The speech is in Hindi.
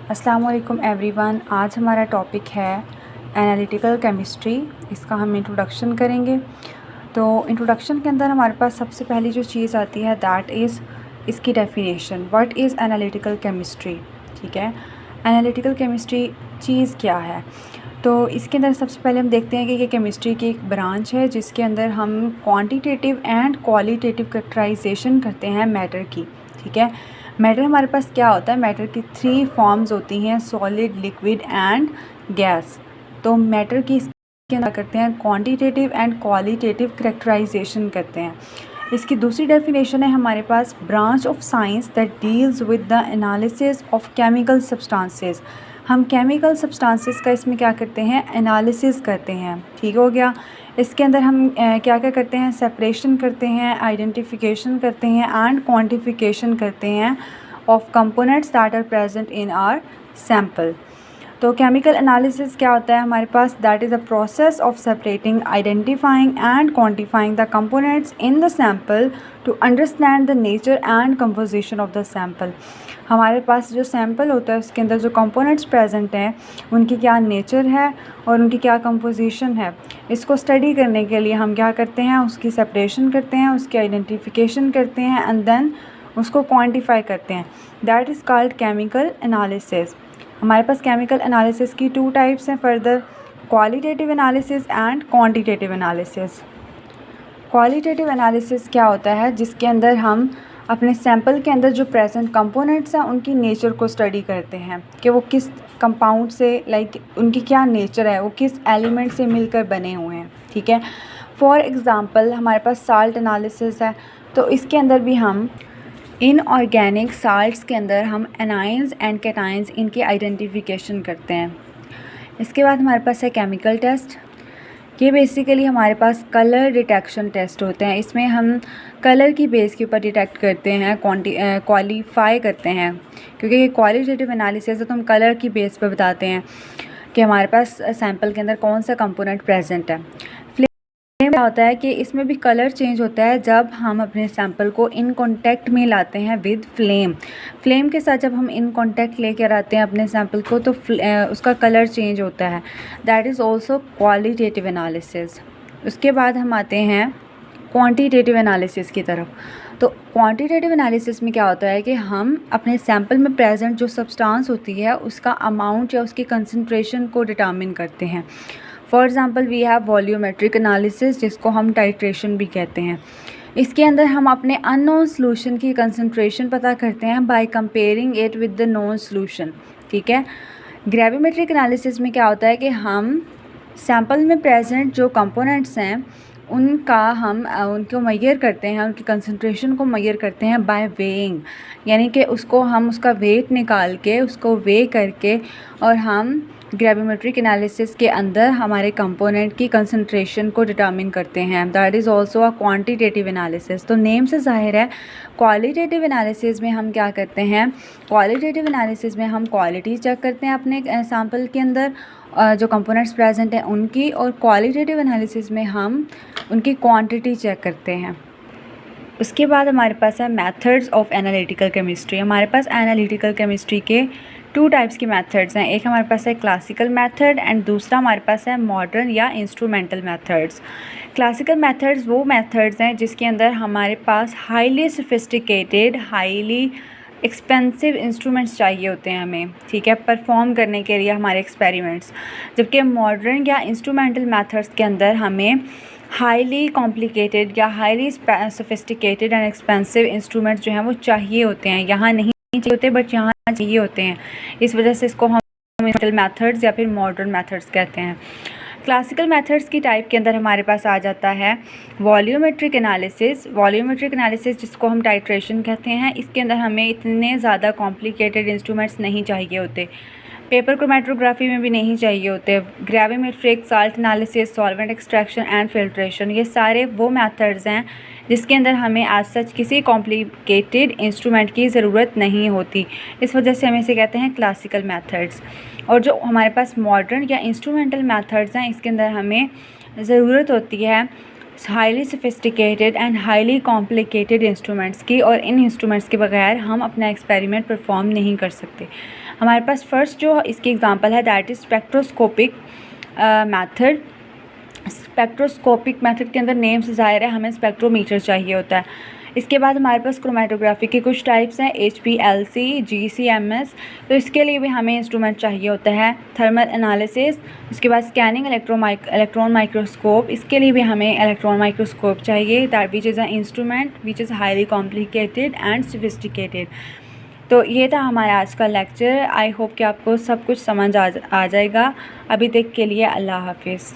अस्सलाम वालेकुम एवरीवन। आज हमारा टॉपिक है एनालिटिकल केमिस्ट्री। इसका हम इंट्रोडक्शन करेंगे। तो इंट्रोडक्शन के अंदर हमारे पास सबसे पहली जो चीज़ आती है दैट इज़ इसकी definition, what is analytical chemistry. ठीक है, एनालिटिकल केमिस्ट्री चीज़ क्या है। तो इसके अंदर सबसे पहले हम देखते हैं कि ये केमिस्ट्री की एक ब्रांच है जिसके अंदर हम क्वांटिटेटिव एंड क्वालिटेटिव कैरेक्टराइजेशन करते हैं मैटर की। ठीक है, मैटर हमारे पास क्या होता है, मैटर की 3 फॉर्म्स होती हैं, सॉलिड, लिक्विड एंड गैस। तो मैटर की इसके अंदर करते हैं क्वांटिटेटिव एंड क्वालिटेटिव कैरेक्टराइजेशन करते हैं। इसकी दूसरी डेफिनेशन है हमारे पास branch of science that deals with the analysis of chemical substances. हम केमिकल सब्सटेंसेस का इसमें क्या करते हैं, एनालिसिस करते हैं। ठीक हो गया। इसके अंदर हम क्या क्या करते हैं, सेपरेशन करते हैं, आइडेंटिफिकेशन करते हैं एंड क्वांटिफिकेशन करते हैं of components that are present in our sample. तो केमिकल एनालिसिस क्या होता है हमारे पास, that is a process of separating, identifying and quantifying the components in the sample to understand the nature and composition of the sample. हमारे पास जो सैम्पल होता है उसके अंदर जो कंपोनेंट्स प्रेजेंट हैं उनकी क्या नेचर है और उनकी क्या कंपोजिशन है, इसको स्टडी करने के लिए हम क्या करते हैं, उसकी सेपरेशन करते हैं, उसकी आइडेंटिफिकेशन करते हैं एंड देन उसको क्वांटिफाई करते हैं। That is called chemical analysis. हमारे पास केमिकल एनालिसिस की 2 टाइप्स हैं further, qualitative analysis and quantitative analysis. Qualitative analysis क्या होता है, जिसके अंदर हम अपने सैंपल के अंदर जो प्रेजेंट कंपोनेंट्स हैं उनकी नेचर को स्टडी करते हैं कि वो किस कंपाउंड से, उनकी क्या नेचर है, वो किस एलिमेंट से मिलकर बने हुए हैं। ठीक है, फॉर एग्ज़ाम्पल हमारे पास साल्ट एनालिसिस है, तो इसके अंदर भी हम इनऑर्गेनिक साल्ट्स के अंदर हम एनाइंस एंड कैटाइंस इनकी आइडेंटिफिकेशन करते हैं। इसके बाद हमारे पास है केमिकल टेस्ट। ये बेसिकली हमारे पास कलर डिटेक्शन टेस्ट होते हैं। इसमें हम कलर की बेस के ऊपर डिटेक्ट करते हैं, क्वालिफाई करते हैं, क्योंकि ये क्वालिटेटिव एनालिसिस है तो हम कलर की बेस पर बताते हैं कि हमारे पास सैंपल के अंदर कौन सा कंपोनेंट प्रेजेंट है। फ्लेम क्या होता है कि इसमें भी कलर चेंज होता है जब हम अपने सैंपल को इन कांटेक्ट में लाते हैं विद फ्लेम। फ्लेम के साथ जब हम इन कांटेक्ट लेकर आते हैं अपने सैंपल को तो उसका कलर चेंज होता है। That is also qualitative analysis. उसके बाद हम आते हैं क्वांटिटेटिव एनालिसिस की तरफ। तो क्वांटिटेटिव एनालिसिस में क्या होता है कि हम अपने सैंपल में प्रेजेंट जो सब्सटेंस होती है उसका अमाउंट या उसकी कंसंट्रेशन को डिटरमिन करते हैं। For example we have volumetric analysis, जिसको हम टाइट्रेशन भी कहते हैं। इसके अंदर हम अपने अननोन सॉल्यूशन की कंसंट्रेशन पता करते हैं by comparing it with the known solution. ठीक है, ग्रेविमेट्रिक एनालिसिस में क्या होता है कि हम सैंपल में प्रेजेंट जो कंपोनेंट्स हैं उनको मेजर करते हैं, उनकी कंसंट्रेशन को मेजर करते हैं बाय वेइंग, यानी कि हम उसका वेट निकाल के उसको वे करके और हम ग्रेविमेट्रिक एनालिसिस के अंदर हमारे कंपोनेंट की कंसंट्रेशन को डिटरमिन करते हैं। That is also a quantitative analysis. तो नेम से ज़ाहिर है क्वालिटेटिव एनालिसिस में हम क्या करते हैं, क्वालिटेटिव एनालिसिस में हम क्वालिटी चेक करते हैं अपने सैंपल के अंदर जो कंपोनेंट्स प्रेजेंट हैं उनकी, और क्वालिटेटिव एनालिसिस में हम उनकी क्वांटिटी चेक करते हैं। उसके बाद हमारे पास है मेथड्स ऑफ एनालिटिकल केमिस्ट्री। हमारे पास एनालिटिकल केमिस्ट्री के 2 टाइप्स की मेथड्स हैं। एक हमारे पास है क्लासिकल मेथड एंड दूसरा हमारे पास है मॉडर्न या इंस्ट्रूमेंटल मेथड्स। क्लासिकल मेथड्स वो मेथड्स हैं जिसके अंदर हमारे पास highly sophisticated, highly expensive instruments चाहिए होते हैं हमें, ठीक है, परफॉर्म करने के लिए हमारे एक्सपेरिमेंट्स। जबकि मॉडर्न या इंस्ट्रूमेंटल मेथड्स के अंदर हमें हाईली कॉम्प्लिकेटेड या highly sophisticated and expensive instruments जो हैं वो चाहिए होते हैं। यहाँ नहीं चाहिए होते बट यहाँ चाहिए होते हैं, इस वजह से इसको हम इंस्ट्रूमेंटल मेथड्स या फिर मॉडर्न मेथड्स कहते हैं। क्लासिकल मेथड्स की टाइप के अंदर हमारे पास आ जाता है वॉल्यूमेट्रिक एनालिसिस। वॉल्यूमेट्रिक एनालिसिस जिसको हम टाइट्रेशन कहते हैं, इसके अंदर हमें इतने ज़्यादा कॉम्प्लिकेटेड इंस्ट्रूमेंट्स नहीं चाहिए होते, पेपर क्रोमेटोग्राफी में भी नहीं चाहिए होते। Gravimetric, salt analysis, solvent extraction and filtration, ये सारे वो मेथड्स हैं जिसके अंदर हमें एज सच किसी कॉम्प्लिकेटेड इंस्ट्रूमेंट की ज़रूरत नहीं होती, इस वजह से हम इसे कहते हैं क्लासिकल मेथड्स। और जो हमारे पास मॉडर्न या इंस्ट्रूमेंटल मेथड्स हैं, इसके अंदर हमें ज़रूरत होती है highly sophisticated and highly complicated instruments की, और इन इंस्ट्रूमेंट्स के बगैर हम अपना एक्सपेरिमेंट परफॉर्म नहीं कर सकते। हमारे पास फर्स्ट जो इसकी एग्जांपल है that is spectroscopic method. Spectroscopic method के अंदर नेम से ज़ाहिर है हमें स्पेक्ट्रोमीटर चाहिए होता है। इसके बाद हमारे पास क्रोमेटोग्राफी के कुछ टाइप्स हैं, HPLC, GCMS। तो इसके लिए भी हमें इंस्ट्रूमेंट चाहिए होता है। थर्मल एनालिसिस, उसके बाद स्कैनिंग इलेक्ट्रॉन माइक्रोस्कोप, इसके लिए भी हमें इलेक्ट्रॉन माइक्रोस्कोप चाहिए, that which is a instrument which is highly complicated and sophisticated. तो ये था हमारा आज का लेक्चर। आई होप कि आपको सब कुछ समझ आ जाएगा। अभी तक के लिए अल्लाह हाफिज़।